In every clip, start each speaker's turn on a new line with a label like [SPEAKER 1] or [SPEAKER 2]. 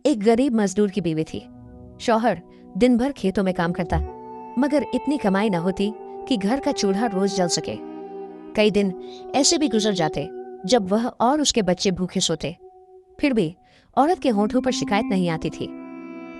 [SPEAKER 1] एक गरीब मजदूर की बीवी थी। शौहर दिन भर खेतों में काम करता, मगर इतनी कमाई न होती कि घर का चूल्हा रोज जल सके। कई दिन ऐसे भी गुजर जाते जब वह और उसके बच्चे भूखे सोते, फिर भी औरत के होंठों पर शिकायत नहीं आती थी।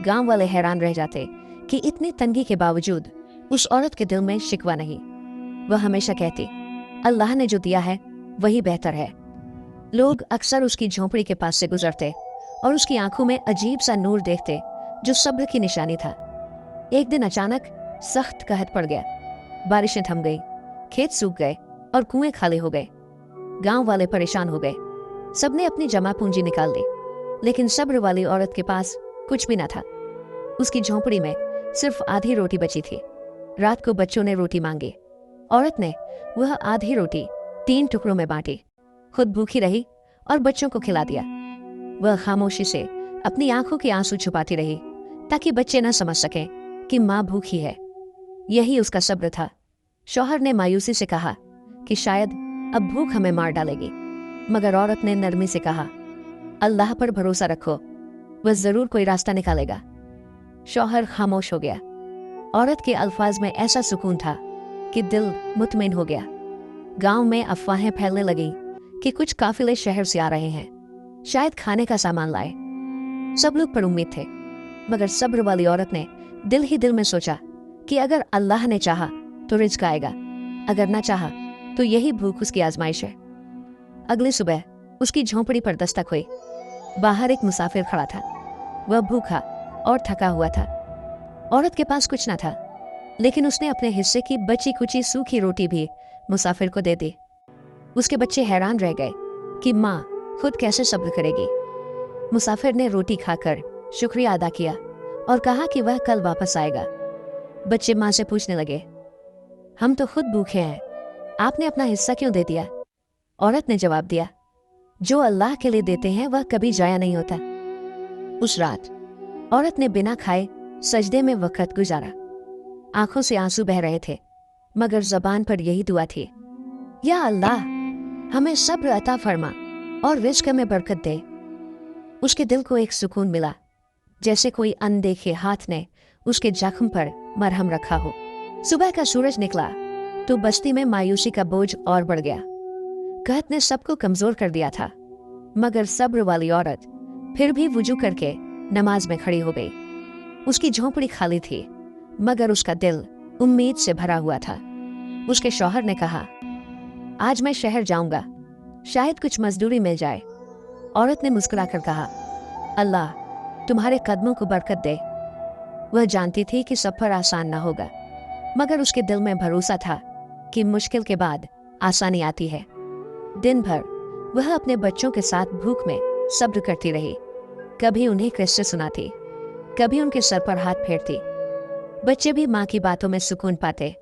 [SPEAKER 1] गांव वाले हैरान रह जाते कि इतनी तंगी के बावजूद उस औरत के दिल में शिकवा नहीं। वह हमेशा कहती, अल्लाह ने जो दिया है वही बेहतर है। लोग अक्सर उसकी झोंपड़ी के पास से गुजरते और उसकी आंखों में अजीब सा नूर देखते जो सब्र की निशानी था। एक दिन अचानक सख्त कहत पड़ गया, बारिशें थम गई, खेत सूख गए और कुएं खाली हो गए। गांव वाले परेशान हो गए, सबने अपनी जमा पूंजी निकाल ली, लेकिन सब्र वाली औरत के पास कुछ भी न था। उसकी झोंपड़ी में सिर्फ आधी रोटी बची थी। रात को बच्चों ने रोटी मांगी। औरत ने वह आधी रोटी 3 टुकड़ों में बांटी, खुद भूखी रही और बच्चों को खिला दिया। वह खामोशी से अपनी आंखों के आंसू छुपाती रही ताकि बच्चे न समझ सकें कि माँ भूखी है। यही उसका सब्र था। शौहर ने मायूसी से कहा कि शायद अब भूख हमें मार डालेगी, मगर औरत ने नरमी से कहा, अल्लाह पर भरोसा रखो, वह जरूर कोई रास्ता निकालेगा। शौहर खामोश हो गया। औरत के अल्फाज में ऐसा सुकून था कि दिल मुतमिन हो गया। गांव में अफवाहें फैलने लगी कि कुछ काफिले शहर से आ रहे हैं, शायद खाने का सामान लाए। सब लोग पर उम्मीद थे, मगर सब्र वाली औरत ने दिल ही दिल में सोचा कि अगर अल्लाह ने चाहा तो रिज़्क आएगा, अगर ना चाहा तो यही भूख उसकी आजमाइश है। अगली सुबह उसकी झोंपड़ी पर दस्तक हुई। बाहर एक मुसाफिर खड़ा था। वह भूखा और थका हुआ था। औरत के पास कुछ न था, लेकिन उसने अपने हिस्से की बची कुची सूखी रोटी भी मुसाफिर को दे दी। उसके बच्चे हैरान रह गए कि माँ खुद कैसे सब्र करेगी। मुसाफिर ने रोटी खाकर शुक्रिया अदा किया और कहा कि वह कल वापस आएगा। बच्चे माँ से पूछने लगे, हम तो खुद भूखे हैं, आपने अपना हिस्सा क्यों दे दिया? औरत ने जवाब दिया, जो अल्लाह के लिए देते हैं वह कभी जाया नहीं होता। उस रात औरत ने बिना खाए सजदे में वक्त गुजारा। आंखों से आंसू बह रहे थे, मगर जबान पर यही दुआ थी, या अल्लाह हमें सब्र अता फरमा और रिज़्क में बरकत दे। उसके दिल को एक सुकून मिला, जैसे कोई अनदेखे हाथ ने उसके जख्म पर मरहम रखा हो। सुबह का सूरज निकला तो बस्ती में मायूसी का बोझ और बढ़ गया। कहत ने सबको कमजोर कर दिया था, मगर सब्र वाली औरत फिर भी वुजू करके नमाज में खड़ी हो गई। उसकी झोंपड़ी खाली थी, मगर उसका दिल उम्मीद से भरा हुआ था। उसके शौहर ने कहा, आज मैं शहर जाऊंगा, शायद कुछ मजदूरी मिल जाए। औरत ने मुस्कुराकर कहा, अल्लाह तुम्हारे कदमों को बरकत दे। वह जानती थी कि सफर आसान ना होगा, मगर उसके दिल में भरोसा था कि मुश्किल के बाद आसानी आती है। दिन भर वह अपने बच्चों के साथ भूख में सब्र करती रही। कभी उन्हें किस्से सुनाती, कभी उनके सर पर हाथ फेरती। बच्चे भी माँ की बातों में सुकून पाते।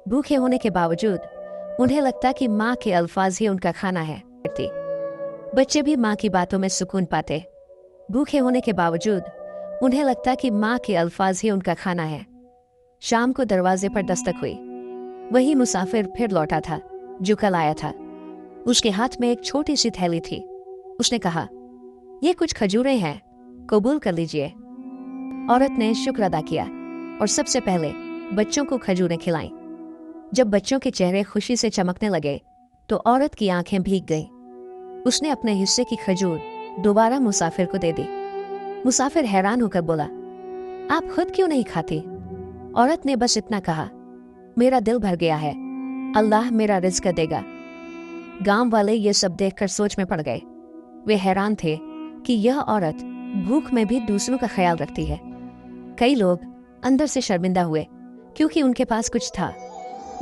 [SPEAKER 1] भूखे होने के बावजूद उन्हें लगता कि माँ के अल्फाज ही उनका खाना है। बच्चे भी माँ की बातों में सुकून पाते। भूखे होने के बावजूद उन्हें लगता कि माँ के अल्फाज ही उनका खाना है। शाम को दरवाजे पर दस्तक हुई। वही मुसाफिर फिर लौटा था जो कल आया था। उसके हाथ में एक छोटी सी थैली थी। उसने कहा, ये कुछ खजूरें हैं, कबूल कर लीजिए। औरत ने शुक्र अदा किया और सबसे पहले बच्चों को खजूरें खिलाईं। जब बच्चों के चेहरे खुशी से चमकने लगे तो औरत की आंखें भीग गईं। उसने अपने हिस्से की खजूर दोबारा मुसाफिर को दे दी। मुसाफिर हैरान होकर बोला, आप खुद क्यों नहीं खाती? औरत ने बस इतना कहा, मेरा दिल भर गया है, अल्लाह मेरा रिज़्क देगा। गांव वाले ये सब देखकर सोच में पड़ गए। वे हैरान थे कि यह औरत भूख में भी दूसरों का ख्याल रखती है। कई लोग अंदर से शर्मिंदा हुए क्योंकि उनके पास कुछ था,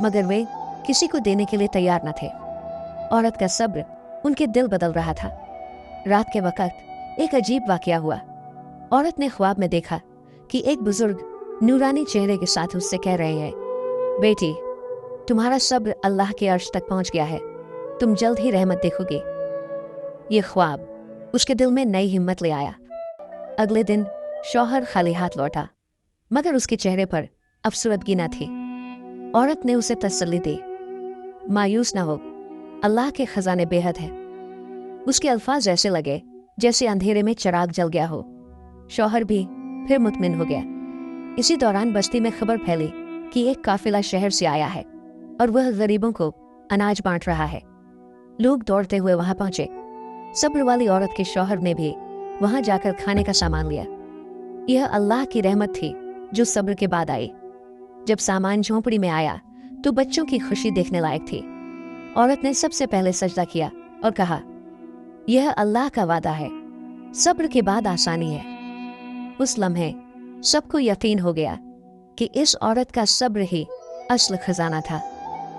[SPEAKER 1] मगर वे किसी को देने के लिए तैयार न थे। औरत का सब्र उनके दिल बदल रहा था। रात के वक्त एक अजीब वाकया हुआ। औरत ने ख्वाब में देखा कि एक बुजुर्ग नूरानी चेहरे के साथ उससे कह रहे हैं, बेटी तुम्हारा सब्र अल्लाह के अर्श तक पहुंच गया है, तुम जल्द ही रहमत देखोगे। ये ख्वाब उसके दिल में नई हिम्मत ले आया। अगले दिन शौहर खाली हाथ लौटा, मगर उसके चेहरे पर अफसरदगी न थी। औरत ने उसे तसल्ली दी, मायूस न हो, अल्लाह के खजाने बेहद है। उसके अल्फाज ऐसे लगे जैसे अंधेरे में चिराग जल गया हो। शौहर भी फिर मुतमिन हो गया। इसी दौरान बस्ती में खबर फैली कि एक काफिला शहर से आया है और वह गरीबों को अनाज बांट रहा है। लोग दौड़ते हुए वहां पहुंचे। सब्र वाली औरत के शौहर ने भी वहां जाकर खाने का सामान लिया। यह अल्लाह की रहमत थी जो सब्र के बाद आई। जब सामान झोंपड़ी में आया तो बच्चों की खुशी देखने लायक थी। औरत ने सबसे पहले सजदा किया और कहा, यह अल्लाह का वादा है, सब्र के बाद आसानी है। उस लम्हे सबको यकीन हो गया कि इस औरत का सब्र ही असल खजाना था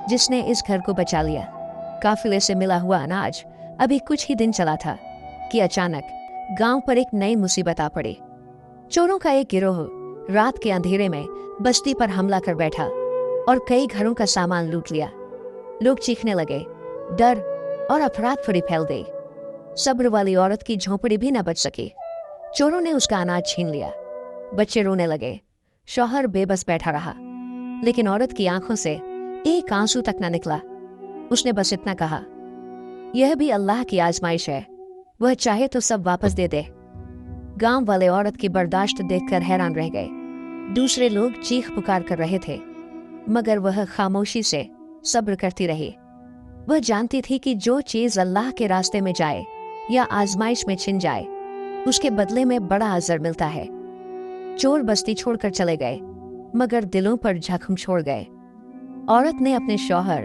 [SPEAKER 1] जिसने इस घर को बचा लिया। काफिले से मिला हुआ अनाज अभी कुछ ही दिन चला था कि अचानक गांव पर एक नई मुसीबत आ पड़ी। चोरों का एक गिरोह रात के अंधेरे में बस्ती पर हमला कर बैठा और कई घरों का सामान लूट लिया। लोग चीखने लगे, डर और अफरा-तफरी फैल गई। सब्र वाली औरत की झोंपड़ी भी न बच सकी। चोरों ने उसका अनाज छीन लिया। बच्चे रोने लगे। शौहर बेबस बैठा रहा, लेकिन औरत की आंखों से एक आंसू तक न निकला। उसने बस इतना कहा, यह भी अल्लाह की आजमाइश है, वह चाहे तो सब वापस दे दे। गांव वाले औरत की बर्दाश्त देखकर हैरान रह गए। दूसरे लोग चीख पुकार कर रहे थे, मगर वह खामोशी से सब्र करती रही। वह जानती थी कि जो चीज अल्लाह के रास्ते में जाए या आजमाइश में छिन जाए, उसके बदले में बड़ा अजर मिलता है। चोर बस्ती छोड़कर चले गए, मगर दिलों पर जख्म छोड़ गए। औरत ने अपने शौहर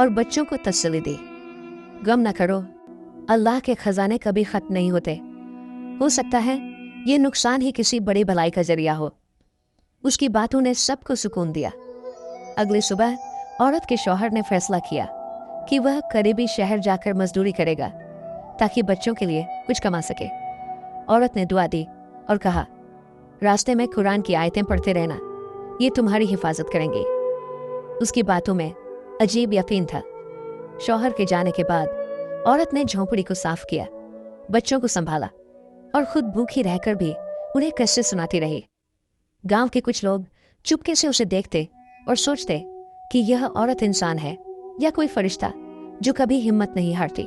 [SPEAKER 1] और बच्चों को तसल्ली दी, गम न करो, अल्लाह के खजाने कभी खत्म नहीं होते। हो सकता है ये नुकसान ही किसी बड़ी भलाई का जरिया हो। उसकी बातों ने सबको सुकून दिया। अगली सुबह औरत के शौहर ने फैसला किया कि वह करीबी शहर जाकर मजदूरी करेगा ताकि बच्चों के लिए कुछ कमा सके। औरत ने दुआ दी और कहा, रास्ते में कुरान की आयतें पढ़ते रहना, ये तुम्हारी हिफाजत करेंगी। उसकी बातों में अजीब यकीन था। शौहर के जाने के बाद औरत ने झोंपड़ी को साफ किया, बच्चों को संभाला और खुद भूखी रहकर भी उन्हें किस्से सुनाती रही। गांव के कुछ लोग चुपके से उसे देखते और सोचते कि यह औरत इंसान है या कोई फरिश्ता जो कभी हिम्मत नहीं हारती।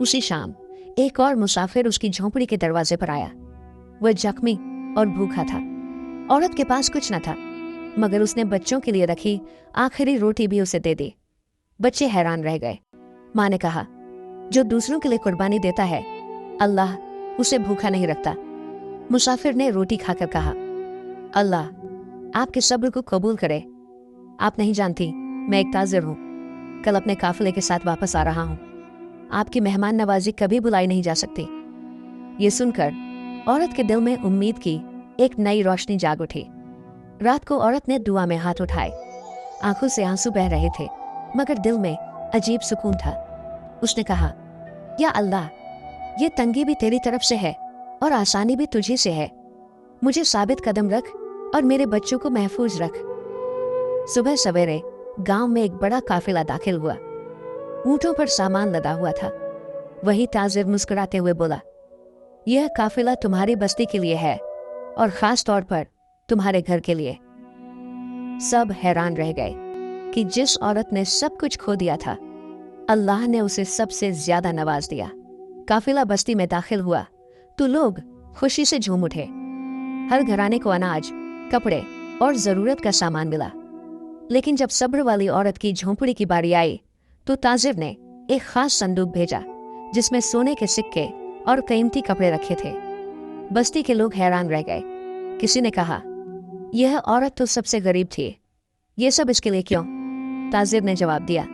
[SPEAKER 1] उसी शाम एक और मुसाफिर उसकी झोंपड़ी के दरवाजे पर आया। वह जख्मी और भूखा था। औरत के पास कुछ न था, मगर उसने बच्चों के लिए रखी आखिरी रोटी भी उसे दे दी। बच्चे हैरान रह गए। माँ ने कहा, जो दूसरों के लिए कुर्बानी देता है, अल्लाह उसे भूखा नहीं रखता। मुसाफिर ने रोटी खाकर कहा, अल्लाह आपके सब्र को कबूल करे। आप नहीं जानती मैं एक ताजिर हूँ, कल अपने काफिले के साथ वापस आ रहा हूँ। आपकी मेहमान नवाजी कभी बुलाई नहीं जा सकती। ये सुनकर औरत के दिल में उम्मीद की एक नई रोशनी जाग उठी। रात को औरत ने दुआ में हाथ उठाए। आंखों से आंसू बह रहे थे, मगर दिल में अजीब सुकून था। उसने कहा, या अल्लाह, ये तंगी भी तेरी तरफ से है और आसानी भी तुझी से है। मुझे साबित कदम रख और मेरे बच्चों को महफूज रख। सुबह सवेरे गांव में एक बड़ा काफिला दाखिल हुआ। ऊंटों पर सामान लदा हुआ था। वही ताजिर मुस्कुराते हुए बोला, यह काफिला तुम्हारी बस्ती के लिए है और खास तौर पर तुम्हारे घर के लिए। सब हैरान रह गए कि जिस औरत ने सब कुछ खो दिया था, अल्लाह ने उसे सबसे ज्यादा नवाज दिया। काफिला बस्ती में दाखिल हुआ तो लोग खुशी से झूम उठे। हर घराने को अनाज, कपड़े और जरूरत का सामान मिला। लेकिन जब सब्र वाली औरत की झोंपड़ी की बारी आई तो ताजिर ने एक खास संदूक भेजा जिसमें सोने के सिक्के और कीमती कपड़े रखे थे। बस्ती के लोग हैरान रह गए। किसी ने कहा, यह औरत तो सबसे गरीब थी, ये सब इसके लिए क्यों? ताजिर ने जवाब दिया,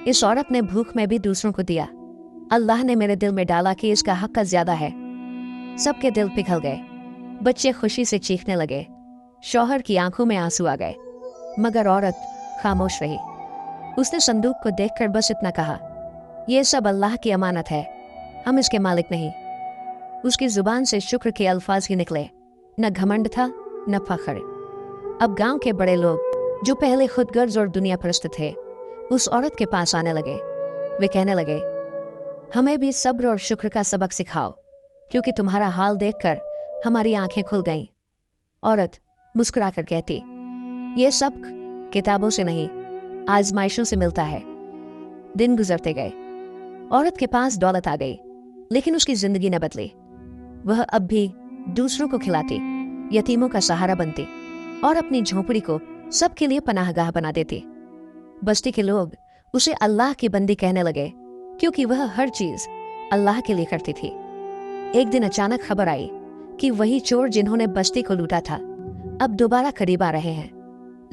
[SPEAKER 1] इस औरत ने भूख में भी दूसरों को दिया। अल्लाह ने मेरे दिल में डाला कि इसका हक ज्यादा है। सबके दिल पिघल गए। बच्चे खुशी से चीखने लगे। शौहर की आंखों में आंसू आ गए, मगर औरत खामोश रही। उसने संदूक को देखकर बस इतना कहा, यह सब अल्लाह की अमानत है, हम इसके मालिक नहीं। उसकी जुबान से शुक्र के अल्फाज ही निकले, न घमंड था न फख्र। अब गांव के बड़े लोग जो पहले खुदगर्ज और दुनिया परस्त थे, उस औरत के पास आने लगे। वे कहने लगे, हमें भी सब्र और शुक्र का सबक सिखाओ, क्योंकि तुम्हारा हाल देखकर हमारी आंखें खुल गईं। औरत मुस्कुराकर कहती, ये सब किताबों से नहीं, आजमाइशों से मिलता है। दिन गुजरते गए। औरत के पास दौलत आ गई, लेकिन उसकी जिंदगी न बदली। वह अब भी दूसरों को खिलाती, यतीमों का सहारा बनती और अपनी झोपड़ी को सबके लिए पनाहगाह बना देती। बस्ती के लोग उसे अल्लाह की बंदी कहने लगे, क्योंकि वह हर चीज अल्लाह के लिए करती थी। एक दिन अचानक खबर आई कि वही चोर जिन्होंने बस्ती को लूटा था अब दोबारा करीब आ रहे हैं।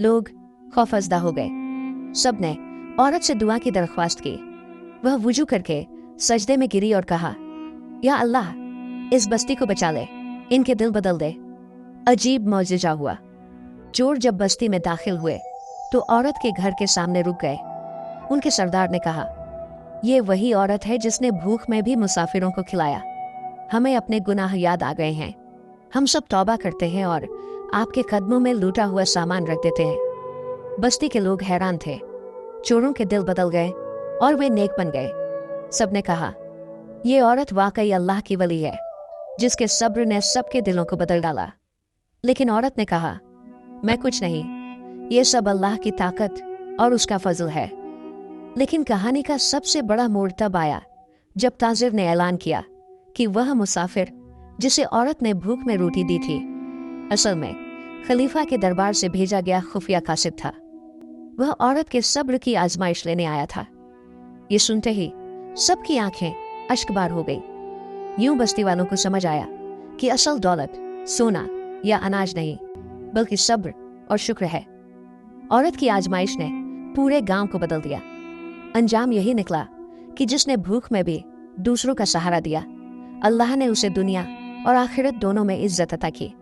[SPEAKER 1] लोग खौफजदा हो गए। सबने औरत से दुआ की दरख्वास्त की। वह वुजू करके सजदे में गिरी और कहा, या अल्लाह, इस बस्ती को बचा ले, इनके दिल बदल दे। अजीब मौजज़ा हुआ। चोर जब बस्ती में दाखिल हुए तो औरत के घर के सामने रुक गए। उनके सरदार ने कहा, ये वही औरत है जिसने भूख में भी मुसाफिरों को खिलाया। हमें अपने गुनाह याद आ गए हैं। हम सब तौबा करते हैं और आपके कदमों में लूटा हुआ सामान रख देते हैं। बस्ती के लोग हैरान थे। चोरों के दिल बदल गए और वे नेक बन गए। सबने कहा, ये औरत वाकई अल्लाह की वली है, जिसके सब्र ने सबके दिलों को बदल डाला। लेकिन औरत ने कहा, मैं कुछ नहीं, ये सब अल्लाह की ताकत और उसका फजल है। लेकिन कहानी का सबसे बड़ा मोड़ तब आया जब ताजिर ने ऐलान किया कि वह मुसाफिर जिसे औरत ने भूख में रोटी दी थी असल में खलीफा के दरबार से भेजा गया खुफिया कासिद था। वह औरत के सब्र की आजमाइश लेने आया था। ये सुनते ही सबकी आंखें अश्कबार हो गई। यूं बस्ती वालों को समझ आया कि असल दौलत सोना या अनाज नहीं, बल्कि सब्र और शुक्र है। औरत की आजमाइश ने पूरे गांव को बदल दिया। अंजाम यही निकला कि जिसने भूख में भी दूसरों का सहारा दिया, अल्लाह ने उसे दुनिया और आखिरत दोनों में इज्जत अता की।